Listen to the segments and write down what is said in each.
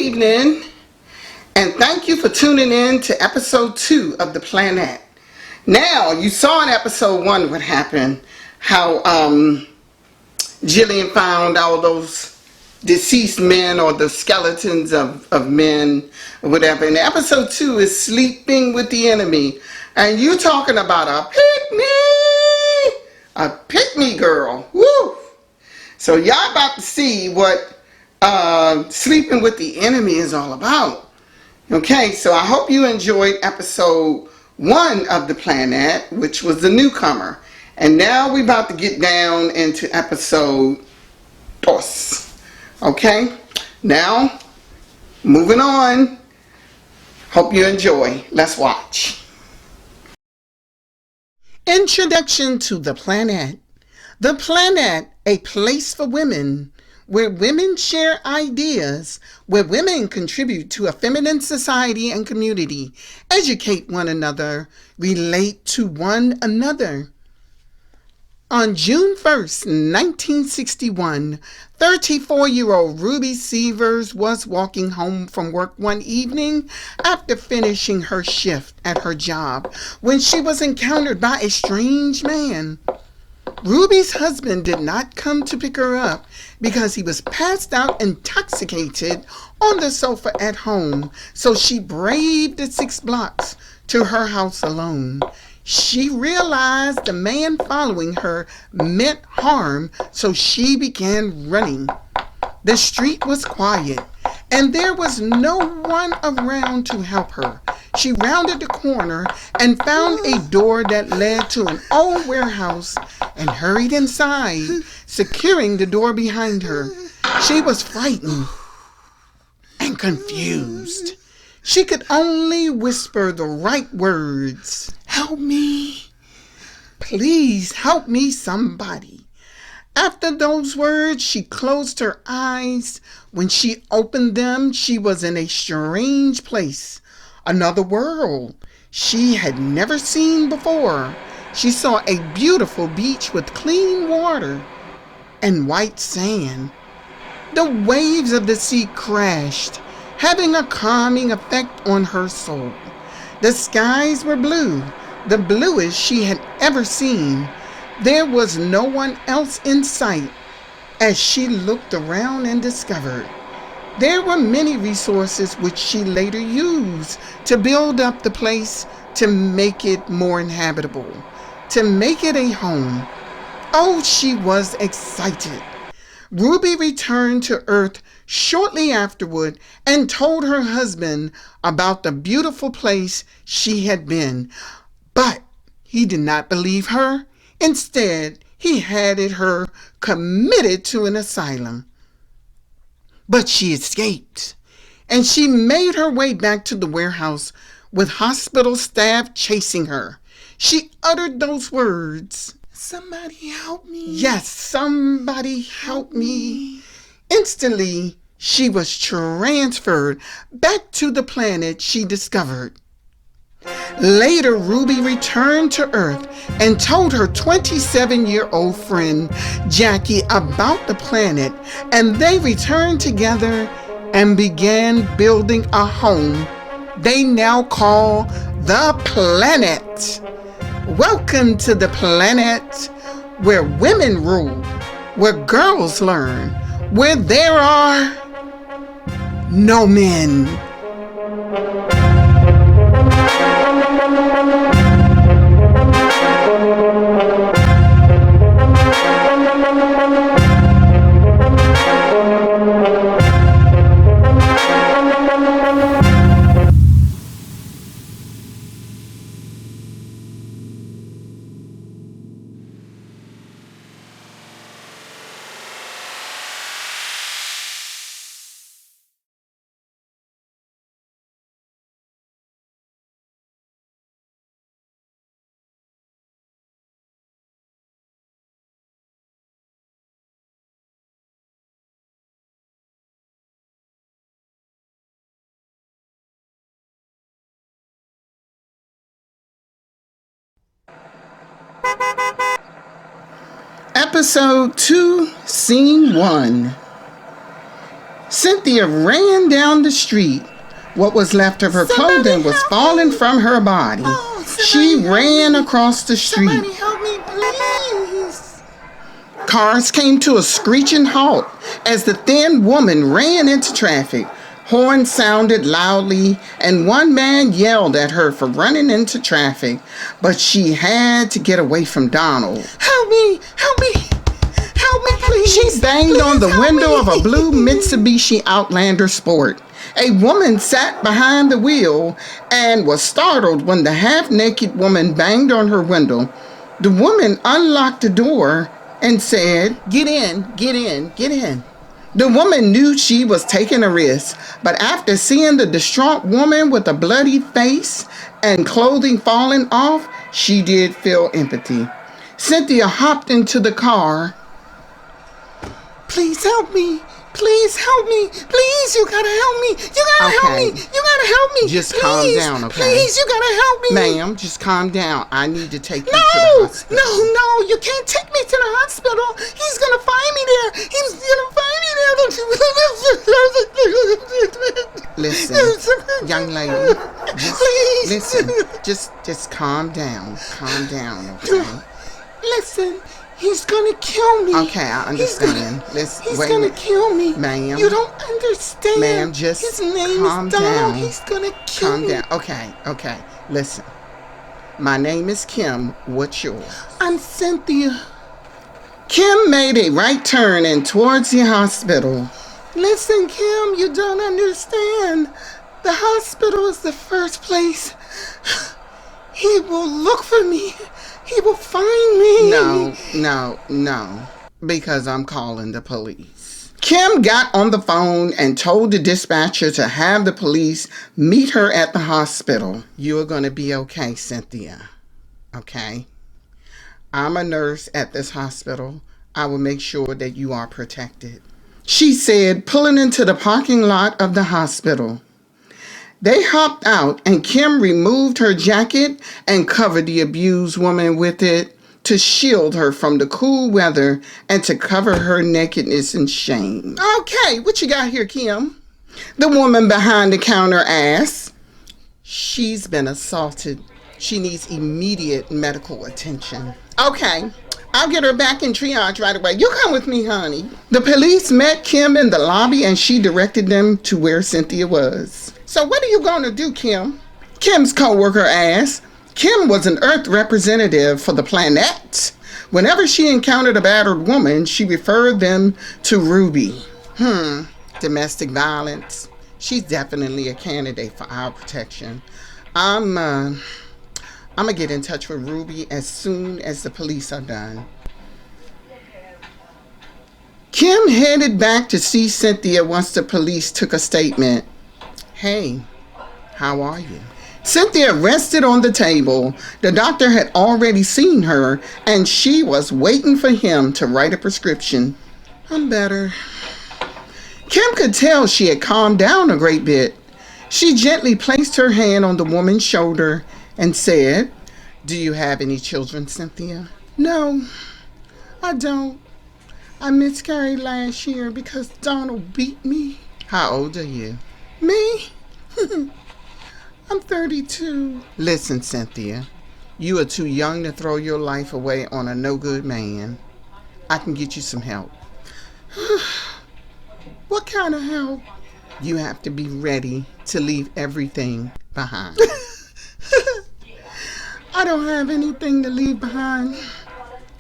evening, and thank you for tuning in to episode 2 of the Planette. Now, you saw in episode 1 what happened, how Jillian found all those deceased men or the skeletons of men or whatever. And episode 2 is sleeping with the enemy. And you talking about a pick-me girl. Woo! So y'all about to see what sleeping with the enemy is all about. Okay, so I hope you enjoyed episode 1 of the Planette, which was the newcomer. And now we're about to get down into episode 2. Okay, now moving on. Hope you enjoy. Let's watch. Introduction to the Planette. The Planette, a place for women, where women share ideas, where women contribute to a feminine society and community, educate one another, relate to one another. On June 1st, 1961, 34-year-old Ruby Severs was walking home from work one evening after finishing her shift at her job when she was encountered by a strange man. Ruby's husband did not come to pick her up because he was passed out intoxicated on the sofa at home, so she braved the 6 blocks to her house alone. She realized the man following her meant harm, so she began running. The street was quiet, and there was no one around to help her. She rounded the corner and found a door that led to an old warehouse and hurried inside, securing the door behind her. She was frightened and confused. She could only whisper the right words. "Help me. Please help me, somebody." After those words, she closed her eyes. When she opened them, she was in a strange place, another world she had never seen before. She saw a beautiful beach with clean water and white sand. The waves of the sea crashed, having a calming effect on her soul. The skies were blue, the bluest she had ever seen. There was no one else in sight as she looked around and discovered there were many resources which she later used to build up the place, to make it more inhabitable, to make it a home. Oh, she was excited. Ruby returned to Earth shortly afterward and told her husband about the beautiful place she had been. But he did not believe her. Instead, he had her committed to an asylum. But she escaped, and she made her way back to the warehouse with hospital staff chasing her. She uttered those words, "Somebody help me." Yes, somebody help me. Instantly, she was transferred back to the planet she discovered. Later, Ruby returned to Earth and told her 27-year-old friend Jackie about the planet, and they returned together and began building a home they now call the Planette. Welcome to the Planette, where women rule, where girls learn, where there are no men. Episode 2, Scene 1. Cynthia ran down the street. What was left of her clothing was falling from her body. She ran across the street. Somebody help me, please. Cars came to a screeching halt as the thin woman ran into traffic. Horns sounded loudly, and one man yelled at her for running into traffic, but she had to get away from Donald. Help me, please. She banged on the window of a blue Mitsubishi Outlander Sport. A woman sat behind the wheel and was startled when the half-naked woman banged on her window. The woman unlocked the door and said, Get in. The woman knew she was taking a risk, but after seeing the distraught woman with a bloody face and clothing falling off, she did feel empathy. Cynthia hopped into the car. Please help me. Please, you gotta help me. You gotta help me. Just calm down, okay? Please, you gotta help me. Ma'am, just calm down. I need to take you to the hospital. No, you can't take me to the hospital. He's gonna find me there. Listen, young lady, Please. just calm down, okay? Listen, he's gonna kill me. Okay, I understand. He's gonna kill me. Ma'am. You don't understand. Ma'am, just His name calm is Donald. down. He's gonna kill me. Calm down. Okay. Listen. My name is Kim. What's yours? I'm Cynthia. Kim made a right turn and towards the hospital. Listen, Kim, you don't understand. The hospital is the first place. He will look for me. He will find me. No. Because I'm calling the police. Kim got on the phone and told the dispatcher to have the police meet her at the hospital. You're going to be okay, Cynthia. Okay? I'm a nurse at this hospital. I will make sure that you are protected, she said, pulling into the parking lot of the hospital. They hopped out and Kim removed her jacket and covered the abused woman with it to shield her from the cool weather and to cover her nakedness and shame. Okay, what you got here, Kim? The woman behind the counter asked. She's been assaulted. She needs immediate medical attention. Okay, I'll get her back in triage right away. You come with me, honey. The police met Kim in the lobby and she directed them to where Cynthia was. So what are you going to do, Kim? Kim's co-worker asked. Kim was an Earth representative for the Planette. Whenever she encountered a battered woman, she referred them to Ruby. Domestic violence. She's definitely a candidate for our protection. I'm gonna get in touch with Ruby as soon as the police are done. Kim headed back to see Cynthia once the police took a statement. Hey, how are you? Cynthia rested on the table. The doctor had already seen her, and she was waiting for him to write a prescription. I'm better. Kim could tell she had calmed down a great bit. She gently placed her hand on the woman's shoulder and said, Do you have any children, Cynthia? No, I don't. I miscarried last year because Donald beat me. How old are you? Me? I'm 32. Listen, Cynthia, you are too young to throw your life away on a no-good man. I can get you some help. What kind of help? You have to be ready to leave everything behind. I don't have anything to leave behind.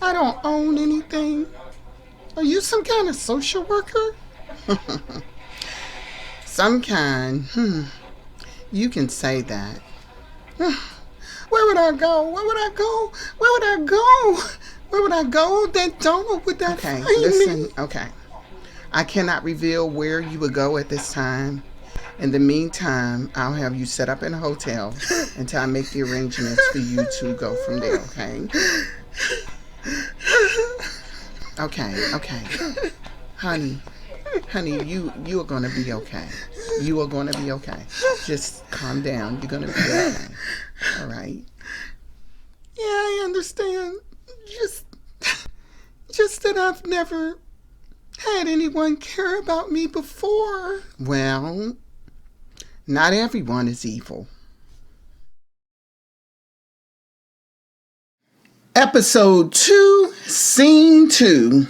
I don't own anything. Are you some kind of social worker? Some kind. You can say that. Where would I go? Where would I go that Donald would not find me? Okay. I cannot reveal where you would go at this time. In the meantime, I'll have you set up in a hotel until I make the arrangements for you to go from there, okay? Okay. Honey, you are going to be okay. You are going to be okay. Just calm down. You're going to be okay. All right? Yeah, I understand. Just that I've never had anyone care about me before. Well, not everyone is evil. Episode 2, Scene 2.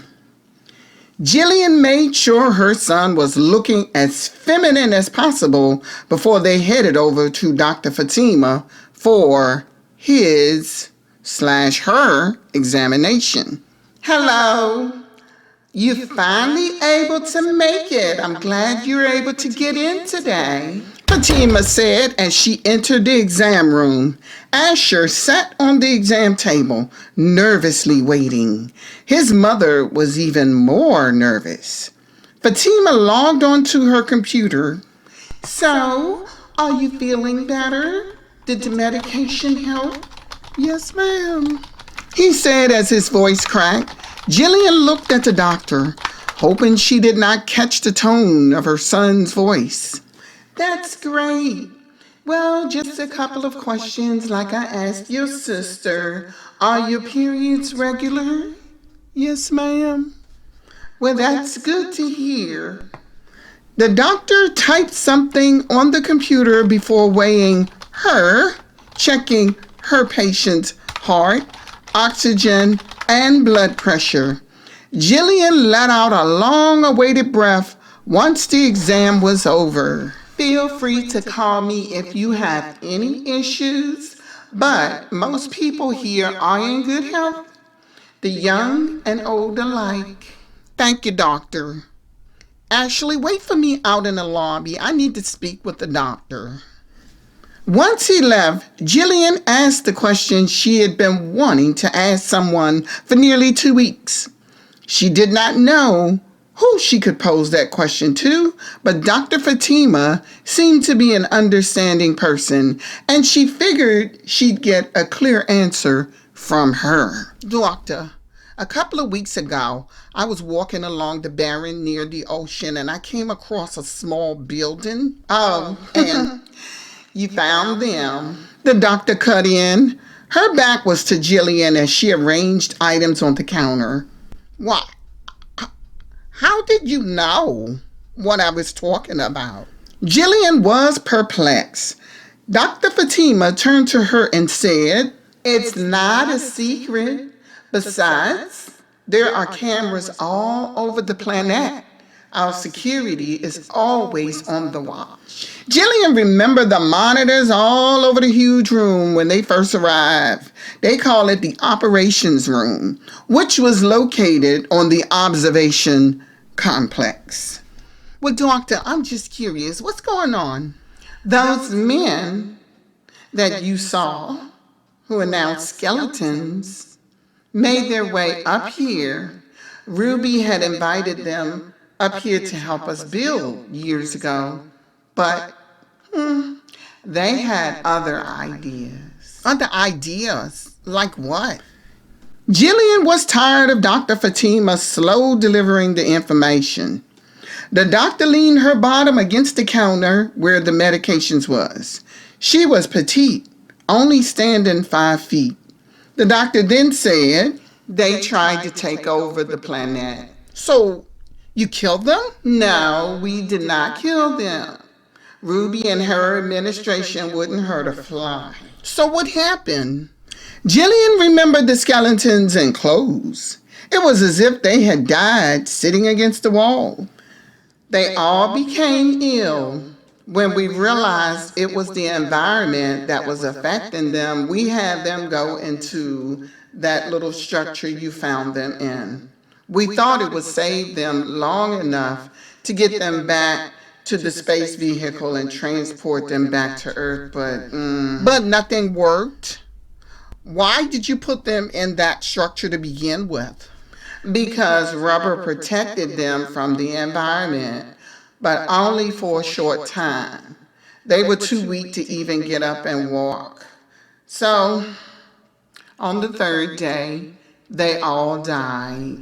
Jillian made sure her son was looking as feminine as possible before they headed over to Dr. Fatima for his/her examination. Hello. You're finally able to make it. I'm glad you're able to get in today, Fatima said as she entered the exam room. Asher sat on the exam table, nervously waiting. His mother was even more nervous. Fatima logged onto her computer. So, are you feeling better? Did the medication help? Yes, ma'am, he said as his voice cracked. Jillian looked at the doctor, hoping she did not catch the tone of her son's voice. That's great. Well, just a couple of questions like I asked your sister. Are your periods regular? Yes, ma'am. Well, that's good to hear. The doctor typed something on the computer before weighing her, checking her patient's heart, oxygen, and blood pressure. Jillian let out a long-awaited breath once the exam was over. Feel free to call me if you have any issues, but most people here are in good health, the young and old alike. Thank you, doctor. Ashley, wait for me out in the lobby. I need to speak with the doctor. Once he left, Jillian asked the question she had been wanting to ask someone for nearly 2 weeks. She did not know who she could pose that question to, but Dr. Fatima seemed to be an understanding person, and she figured she'd get a clear answer from her. Doctor, a couple of weeks ago, I was walking along the barren near the ocean, and I came across a small building. And you found them. The doctor cut in. Her back was to Jillian as she arranged items on the counter. What? How did you know what I was talking about? Jillian was perplexed. Dr. Fatima turned to her and said, It's not a secret. Besides, there are cameras all over the planet. Our security is always on the watch. Jillian remembered the monitors all over the huge room when they first arrived. They call it the operations room, which was located on the observation complex. Well, doctor, I'm just curious. What's going on? Those men that you saw who are now skeletons made their way up here. Ruby had invited them up here to help us build years ago, but they had other ideas. Other ideas? Like what? Jillian was tired of Dr. Fatima slow delivering the information. The doctor leaned her bottom against the counter where the medications was. She was petite, only standing 5 feet. The doctor then said, They tried to take over the planet. So, you killed them? No, we did not kill them. Ruby and her administration wouldn't hurt a fly. So what happened? Jillian remembered the skeletons and clothes. It was as if they had died sitting against the wall. They all became ill. When we realized it was the environment that was affecting them, we had them go into that little structure you found them in. We thought it would save them long enough to get them back to the space vehicle and transport them back to Earth, but nothing worked. Why did you put them in that structure to begin with? Because rubber protected them from the environment, but only for a short time. They were too weak to even get up and walk. So, on the 3rd day, they all died.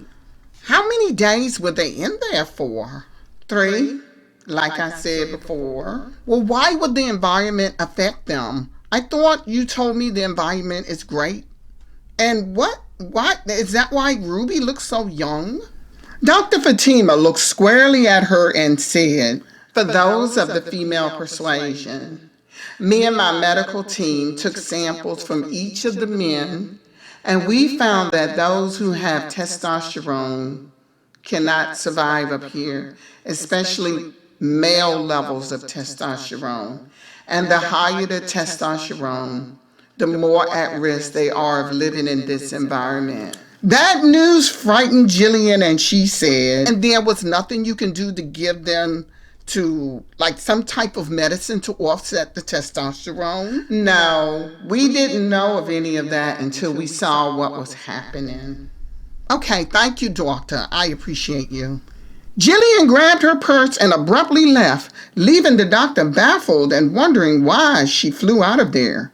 How many days were they in there for? 3, like I said before. Well, why would the environment affect them? I thought you told me the environment is great. And what is that why Ruby looks so young? Dr. Fatima looked squarely at her and said, "For those of the female persuasion, me and my medical team took samples from each of the men, and we found that those who have testosterone cannot survive up here, especially male levels of testosterone. And the higher the testosterone, the more at risk they are of living in this environment." That news frightened Jillian, and she said, "And there was nothing you can do to give them to, like, some type of medicine to offset the testosterone?" "No, we didn't know of any of that until we saw what was happening." "Okay, thank you, doctor. I appreciate you." Jillian grabbed her purse and abruptly left, leaving the doctor baffled and wondering why she flew out of there.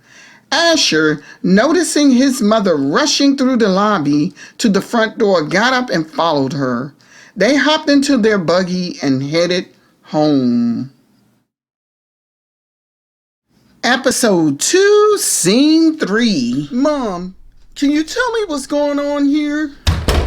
Asher, noticing his mother rushing through the lobby to the front door, got up and followed her. They hopped into their buggy and headed home. Episode 2, Scene 3. Mom, can you tell me what's going on here?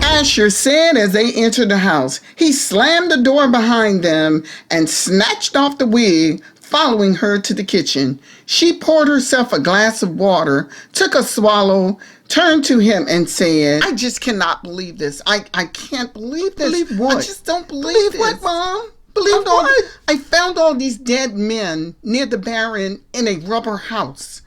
Asher said as they entered the house. He slammed the door behind them and snatched off the wig, following her to the kitchen. She poured herself a glass of water, took a swallow, turned to him and said, "I just cannot believe this. I can't believe this." Believe what? "I just don't believe this." What, Mom? Believe what? I found all these dead men near the Baron in a rubber house.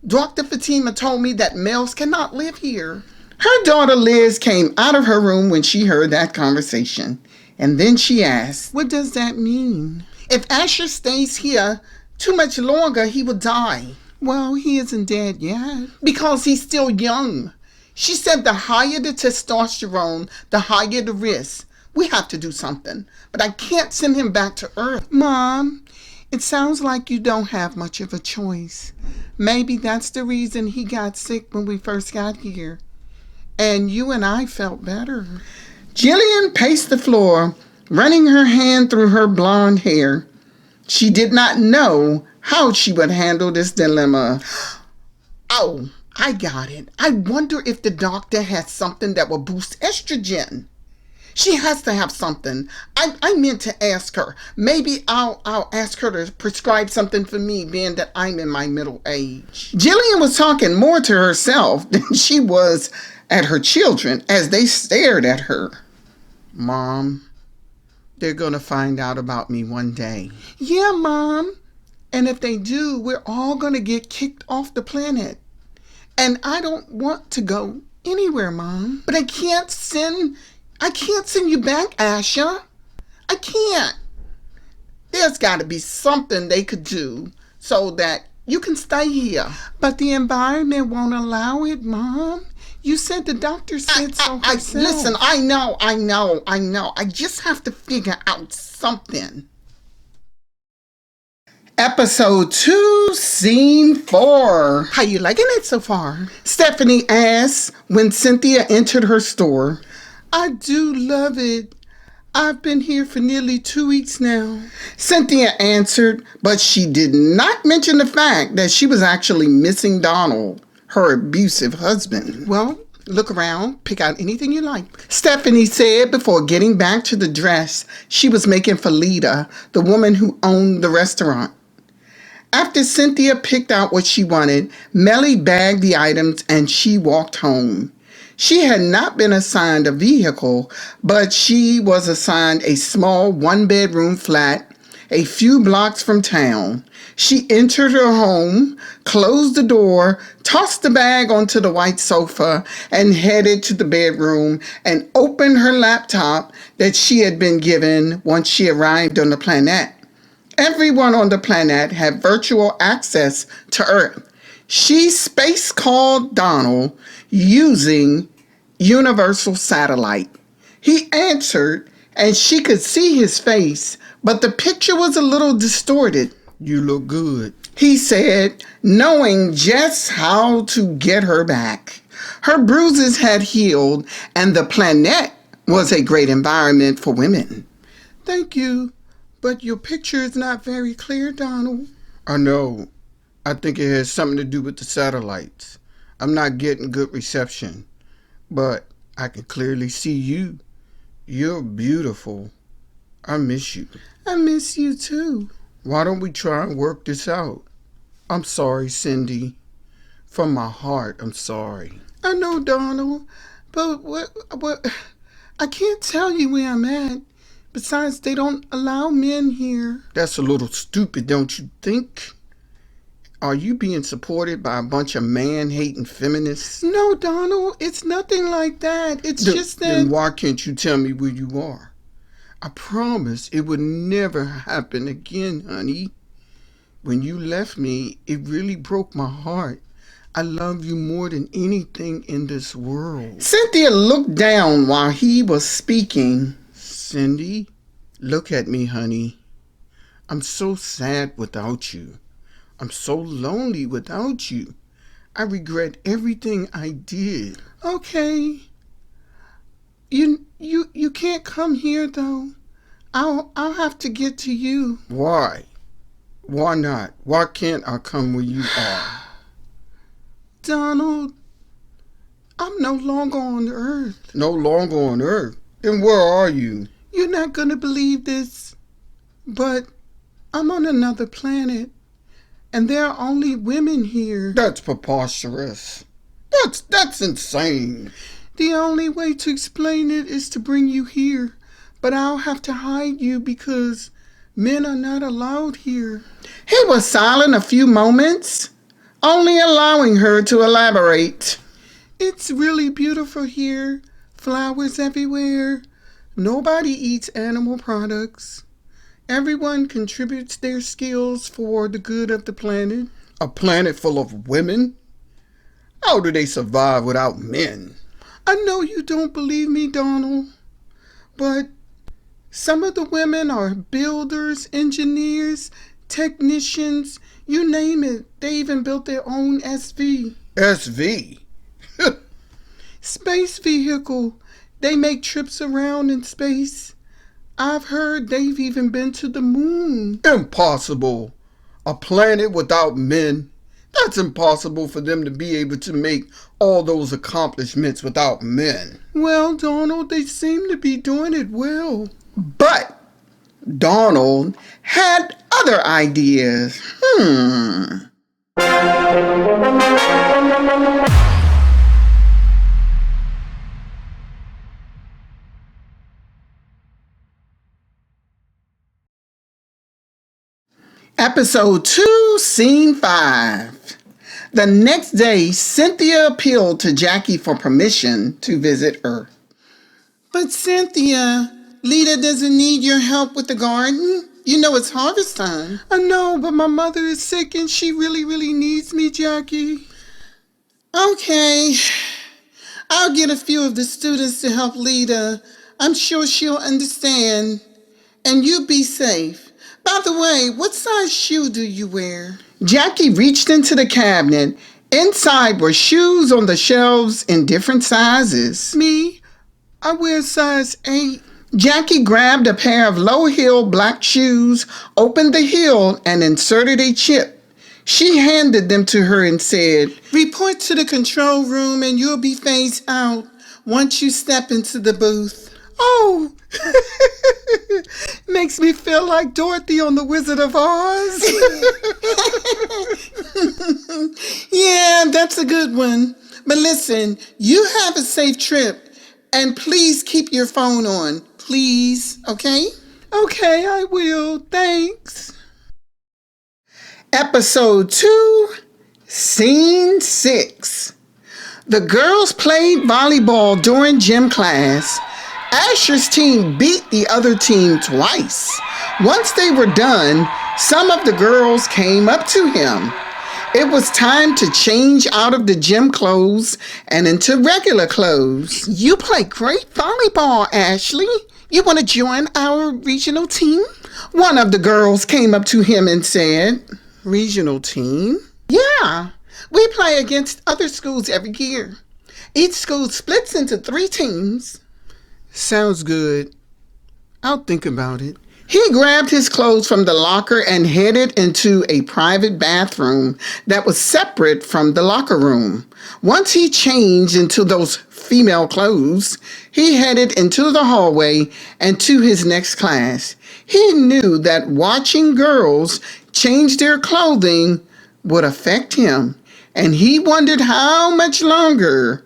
Dr. Fatima told me that males cannot live here. Her daughter Liz came out of her room when she heard that conversation. And then she asked, "What does that mean? If Asher stays here too much longer, he will die." "Well, he isn't dead yet." "Because he's still young. She said the higher the testosterone, the higher the risk. We have to do something. But I can't send him back to Earth." "Mom, it sounds like you don't have much of a choice. Maybe that's the reason he got sick when we first got here. And you and I felt better." Jillian paced the floor, running her hand through her blonde hair. She did not know how she would handle this dilemma. "Oh, I got it. I wonder if the doctor has something that will boost estrogen. She has to have something. I meant to ask her. Maybe I'll ask her to prescribe something for me, being that I'm in my middle age." Jillian was talking more to herself than she was at her children as they stared at her. "Mom, they're going to find out about me one day." "Yeah, Mom. And if they do, we're all going to get kicked off the planet. And I don't want to go anywhere, Mom." "But I can't send you back, Asha. I can't. There's got to be something they could do so that you can stay here." "But the environment won't allow it, Mom. You said the doctor said so herself." Listen, I know. I just have to figure out something. Episode 2, Scene 4. "How you liking it so far?" Stephanie asked when Cynthia entered her store. "I do love it. I've been here for nearly 2 weeks now." Cynthia answered, but she did not mention the fact that she was actually missing Donald, her abusive husband. "Well, look around. Pick out anything you like," Stephanie said before getting back to the dress she was making for Lita, the woman who owned the restaurant. After Cynthia picked out what she wanted, Melly bagged the items and she walked home. She had not been assigned a vehicle, but she was assigned a small one-bedroom flat a few blocks from town. She entered her home, closed the door, tossed the bag onto the white sofa, and headed to the bedroom and opened her laptop that she had been given once she arrived on the planet. Everyone on the planet had virtual access to Earth. She space called Donald using Universal Satellite. He answered, and she could see his face, but the picture was a little distorted. "You look good," he said, knowing just how to get her back. Her bruises had healed, and the planet was a great environment for women. "Thank you, but your picture is not very clear, Donald." "I know. I think it has something to do with the satellites. I'm not getting good reception, but I can clearly see you. You're beautiful. I miss you. I miss you too. Why don't we try and work this out? I'm sorry, Cindy. From my heart, I'm sorry. I know, Donald, but what, I can't tell you where I'm at. Besides, they don't allow men here. That's a little stupid, don't you think? Are you being supported by a bunch of man-hating feminists? No, Donald, it's nothing like that. It's just that... Then why can't you tell me where you are? I promise it would never happen again, honey. When you left me, it really broke my heart. I love you more than anything in this world. Cynthia looked down while he was speaking. Cindy, look at me, honey. I'm so sad without you. I'm so lonely without you. I regret everything I did. Okay. You can't come here though. I'll have to get to you. Why? Why not? Why can't I come where you are? Donald, I'm no longer on Earth. No longer on Earth? Then where are you? You're not gonna believe this, but I'm on another planet, and there are only women here. That's preposterous. That's insane. The only way to explain it is to bring you here, but I'll have to hide you because men are not allowed here. He was silent a few moments, only allowing her to elaborate. It's really beautiful here. Flowers everywhere. Nobody eats animal products. Everyone contributes their skills for the good of the planet. A planet full of women? How do they survive without men? I know you don't believe me, Donald, but some of the women are builders, engineers, technicians, you name it. They even built their own SV. SV? Space vehicle. They make trips around in space. I've heard they've even been to the moon. Impossible. A planet without men? That's impossible for them to be able to make all those accomplishments without men. Well, Donald, they seem to be doing it well. But Donald had other ideas. Episode 2, Scene 5. The next day, Cynthia appealed to Jackie for permission to visit her. But Cynthia, Lita doesn't need your help with the garden. You know it's harvest time. I know, but my mother is sick and she really, really needs me, Jackie. Okay. I'll get a few of the students to help Lita. I'm sure she'll understand. And you be safe. By the way, what size shoe do you wear? Jackie reached into the cabinet. Inside were shoes on the shelves in different sizes. Me? I wear size 8. Jackie grabbed a pair of low-heel black shoes, opened the heel, and inserted a chip. She handed them to her and said, "Report to the control room and you'll be phased out once you step into the booth." Oh, makes me feel like Dorothy on The Wizard of Oz. Yeah, that's a good one. But listen, you have a safe trip and please keep your phone on. Please, okay? Okay, I will. Thanks. Episode 2, Scene 6. The girls played volleyball during gym class. Asher's team beat the other team twice. Once they were done, some of the girls came up to him. It was time to change out of the gym clothes and into regular clothes. You play great volleyball, Ashley. You want to join our regional team? One of the girls came up to him and said, Regional team? Yeah, we play against other schools every year. Each school splits into 3 teams. Sounds good. I'll think about it. He grabbed his clothes from the locker and headed into a private bathroom that was separate from the locker room. Once he changed into those female clothes, he headed into the hallway and to his next class. He knew that watching girls change their clothing would affect him, and he wondered how much longer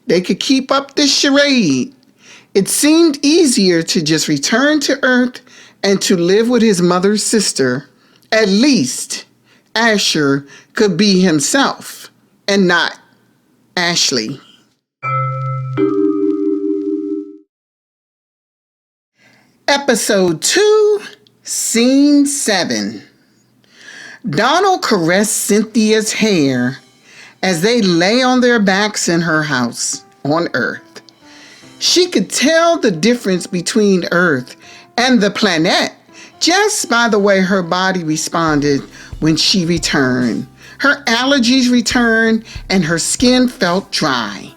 they could keep up this charade. It seemed easier to just return to Earth and to live with his mother's sister. At least Asher could be himself and not Ashley. Episode 2, Scene 7. Donald caressed Cynthia's hair as they lay on their backs in her house on Earth. She could tell the difference between Earth and the Planette just by the way her body responded when she returned. Her allergies returned and her skin felt dry.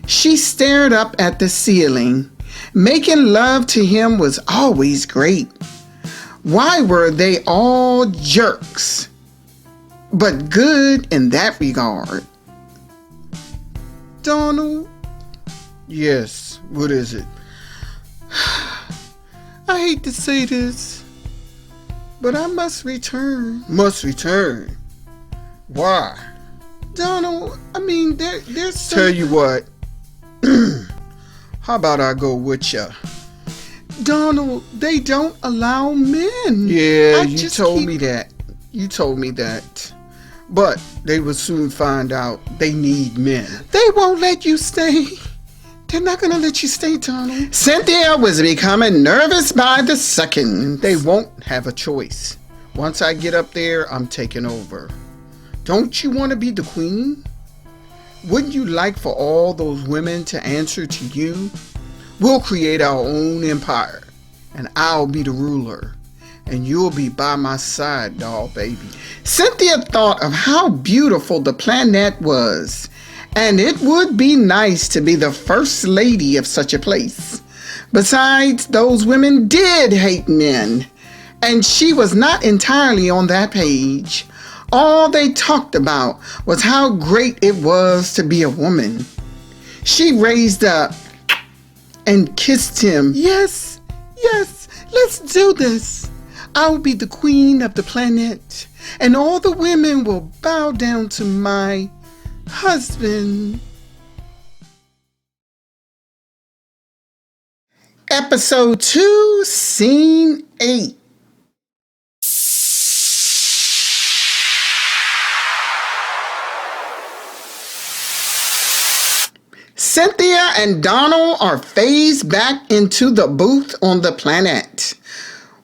She stared up at the ceiling. Making love to him was always great. Why were they all jerks? But good in that regard. Donald? Yes, what is it? I hate to say this, but I must return. Must return? Why? Donald, I mean, there's some... Tell you what, how about I go with ya? Donald, they don't allow men. Yeah, you told me that. You told me that. But they will soon find out they need men. They won't let you stay. They're not going to let you stay, Donald. Cynthia was becoming nervous by the second. They won't have a choice. Once I get up there, I'm taking over. Don't you want to be the queen? Wouldn't you like for all those women to answer to you? We'll create our own empire, and I'll be the ruler, and you'll be by my side, doll baby. Cynthia thought of how beautiful the Planette was, and it would be nice to be the first lady of such a place. Besides, those women did hate men, and she was not entirely on that page. All they talked about was how great it was to be a woman. She raised up and kissed him. Yes, let's do this. I'll be the queen of the Planette, and all the women will bow down to my husband. Episode 2, Scene 8. Cynthia and Donald are phased back into the booth on the Planette.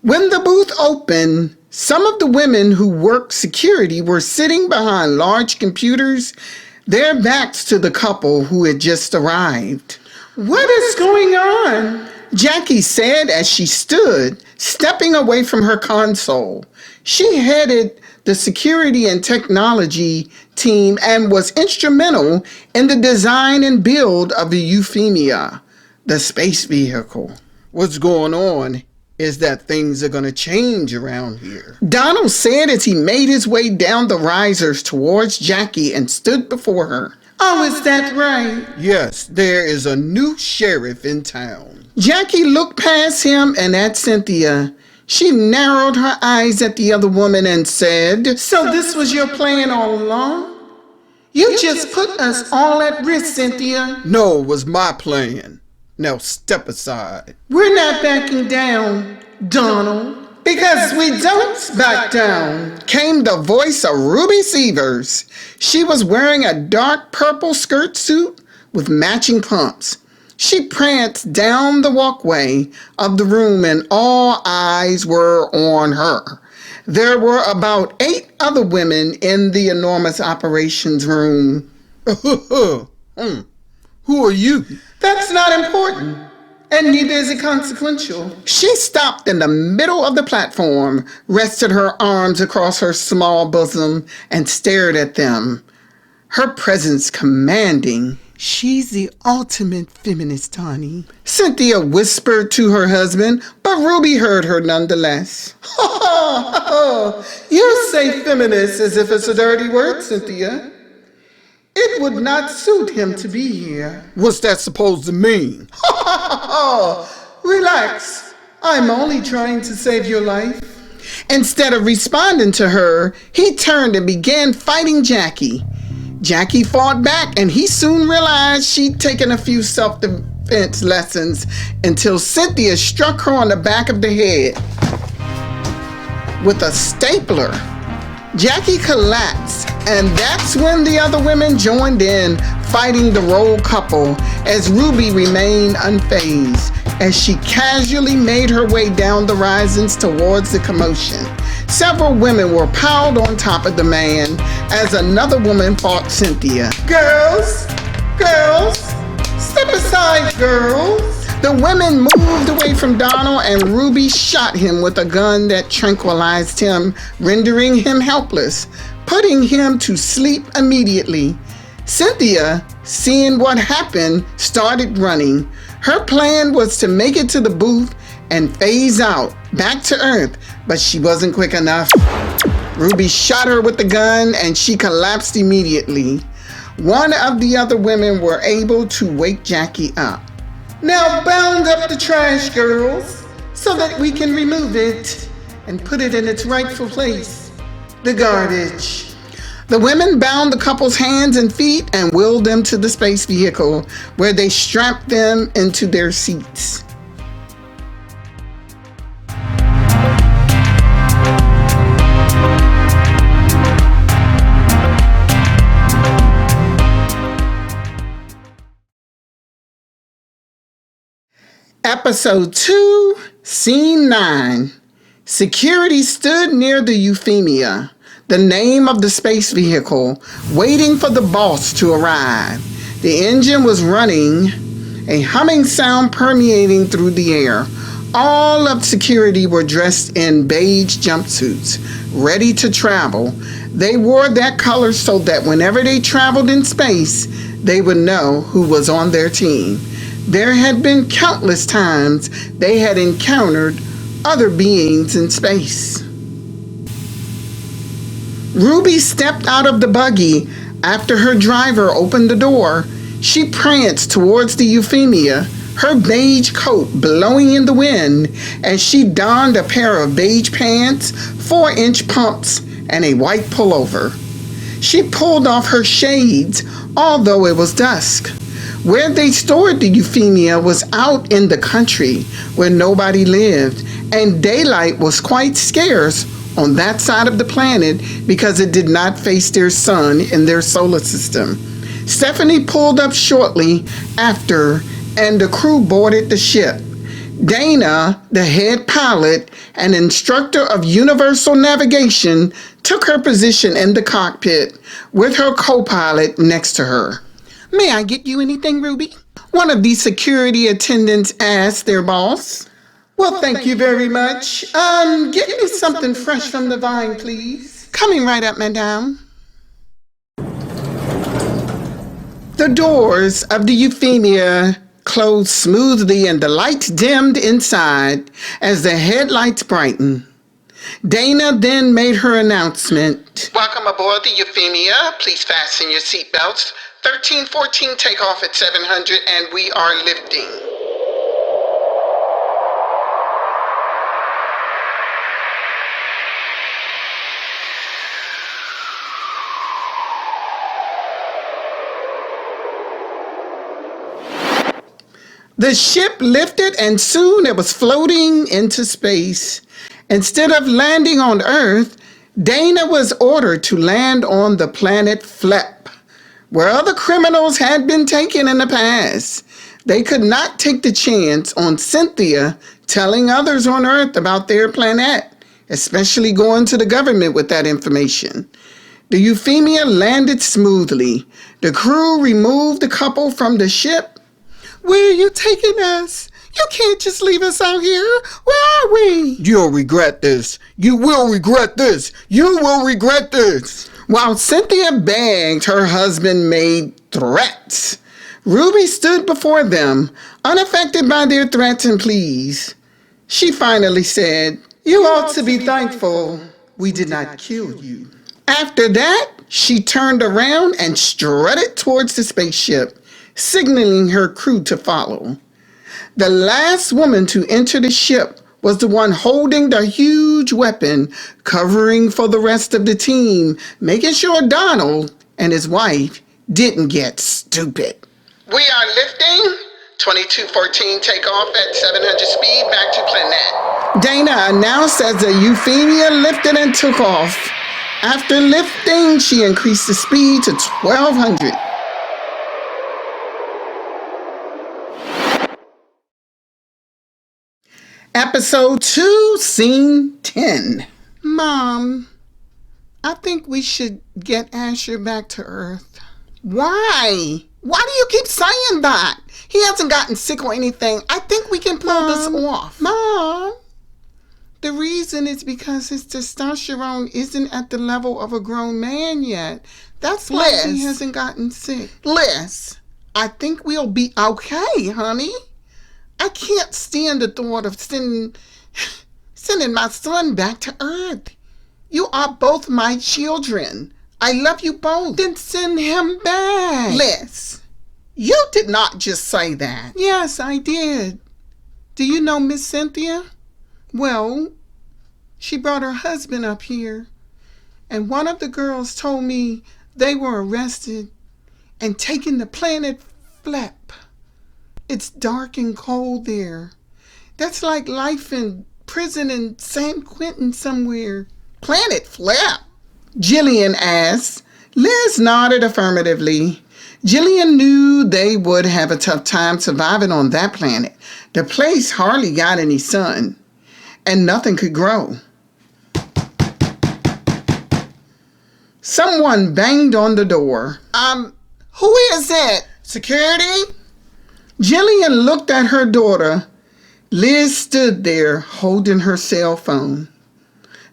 When the booth opened, some of the women who worked security were sitting behind large computers, their backs to the couple who had just arrived. What is going on? Jackie said as she stood, stepping away from her console. She headed the security and technology team and was instrumental in the design and build of the Euphemia, the space vehicle. What's going on is that things are going to change around here. Donald said as he made his way down the risers towards Jackie and stood before her. Oh, is that right? Yes, there is a new sheriff in town. Jackie looked past him and at Cynthia. She narrowed her eyes at the other woman and said, So this was your plan all along? You just put us all at risk, Cynthia. No, it was my plan. Now step aside. We're not backing down, Donald. Because we don't back down, came the voice of Ruby Severs. She was wearing a dark purple skirt suit with matching pumps. She pranced down the walkway of the room and all eyes were on her. There were about 8 other women in the enormous operations room. Who are you? That's not important, and neither is it consequential. She stopped in the middle of the platform, rested her arms across her small bosom, and stared at them, her presence commanding. She's the ultimate feminist, honey. Cynthia whispered to her husband, but Ruby heard her nonetheless. You say feminist as if it's a dirty word, Cynthia. It would not suit him to be here. What's that supposed to mean? Relax. I'm only trying to save your life. Instead of responding to her, he turned and began fighting Jackie. Jackie fought back, and he soon realized she'd taken a few self-defense lessons until Cynthia struck her on the back of the head with a stapler. Jackie collapsed, and that's when the other women joined in, fighting the role couple as Ruby remained unfazed as she casually made her way down the risings towards the commotion. Several women were piled on top of the man as another woman fought Cynthia. Girls, step aside, girls. The women moved away from Donald, and Ruby shot him with a gun that tranquilized him, rendering him helpless, putting him to sleep immediately. Cynthia, seeing what happened, started running. Her plan was to make it to the booth and phase out, back to Earth, but she wasn't quick enough. Ruby shot her with the gun, and she collapsed immediately. One of the other women were able to wake Jackie up. Now bound up the trash, girls, so that we can remove it and put it in its rightful place, the garbage. The women bound the couple's hands and feet and wheeled them to the space vehicle, where they strapped them into their seats. Episode 2, Scene 9. Security stood near the Euphemia, the name of the space vehicle, waiting for the boss to arrive. The engine was running, a humming sound permeating through the air. All of security were dressed in beige jumpsuits, ready to travel. They wore that color so that whenever they traveled in space, they would know who was on their team. There had been countless times they had encountered other beings in space. Ruby stepped out of the buggy after her driver opened the door. She pranced towards the Euphemia, her beige coat blowing in the wind as she donned a pair of beige pants, 4-inch pumps, and a white pullover. She pulled off her shades, although it was dusk. Where they stored the Euphemia was out in the country where nobody lived, and daylight was quite scarce on that side of the planet because it did not face their sun in their solar system. Stephanie pulled up shortly after, and the crew boarded the ship. Dana, the head pilot and instructor of universal navigation, took her position in the cockpit with her co-pilot next to her. May I get you anything, Ruby? One of the security attendants asked their boss. Well, thank you very much. Get me something fresh from the vine, please. Coming right up, madame. The doors of the Euphemia closed smoothly and the lights dimmed inside as the headlights brightened. Dana then made her announcement. Welcome aboard the Euphemia. Please fasten your seatbelts. 1314 takeoff at 700 and we are lifting. The ship lifted and soon it was floating into space. Instead of landing on Earth, Dana was ordered to land on the planet Flep, where other criminals had been taken in the past. They could not take the chance on Cynthia telling others on Earth about their planet, especially going to the government with that information. The Euphemia landed smoothly. The crew removed the couple from the ship. Where are you taking us? You can't just leave us out here. Where are we? You'll regret this. You will regret this. You will regret this. While Cynthia begged, her husband made threats. Ruby stood before them, unaffected by their threats and pleas. She finally said, "You ought to be thankful we did not kill you." After that, she turned around and strutted towards the spaceship, signaling her crew to follow. The last woman to enter the ship was the one holding the huge weapon, covering for the rest of the team, making sure Donald and his wife didn't get stupid. We are lifting. 2214 takeoff at 700 speed back to Planette. Dana announced as the Euphemia lifted and took off. After lifting, she increased the speed to 1200. Episode 2, Scene 10. Mom, I think we should get Asher back to Earth. Why? Why do you keep saying that? He hasn't gotten sick or anything. I think we can pull this off. Mom, the reason is because his testosterone isn't at the level of a grown man yet. That's why he hasn't gotten sick. Liz, I think we'll be okay, honey. I can't stand the thought of sending my son back to Earth. You are both my children. I love you both. Then send him back. Liz, you did not just say that. Yes, I did. Do you know Miss Cynthia? Well, she brought her husband up here, and one of the girls told me they were arrested and taken to Planet Flap. It's dark and cold there. That's like life in prison in San Quentin somewhere. Planet Flap? Jillian asked. Liz nodded affirmatively. Jillian knew they would have a tough time surviving on that planet. The place hardly got any sun, and nothing could grow. Someone banged on the door. Who is it? Security? Jillian looked at her daughter. Liz stood there holding her cell phone.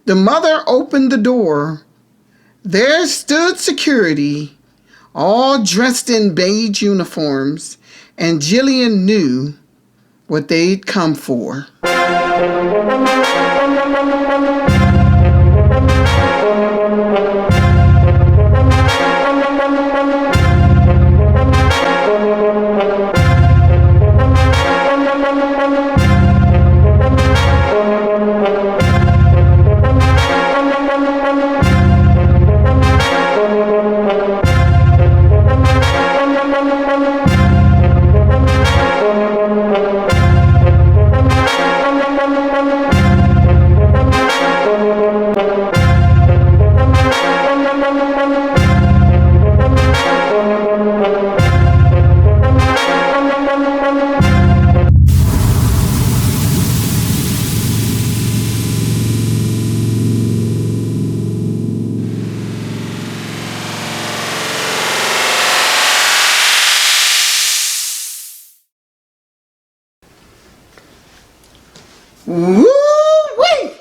The mother opened the door. There stood security, all dressed in beige uniforms, and Jillian knew what they'd come for. Woo-wee!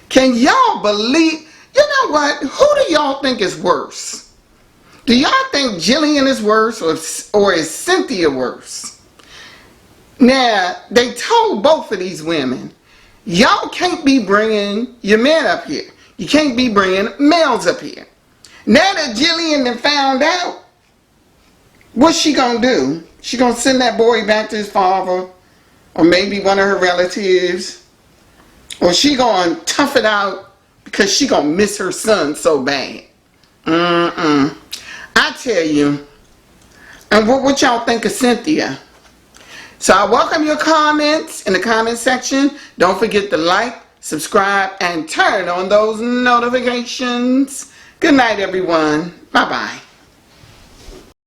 Can y'all believe? You know what? Who do y'all think is worse? Do y'all think Jillian is worse or is Cynthia worse? Now, they told both of these women, y'all can't be bringing your men up here. You can't be bringing males up here. Now that Jillian done found out, what's she gonna do? She gonna send that boy back to his father? Or maybe one of her relatives? Or she gonna tough it out because she gonna miss her son so bad? I tell you. And what y'all think of Cynthia? So I welcome your comments in the comment section. Don't forget to like, subscribe, and turn on those notifications. Good night, everyone. Bye-bye.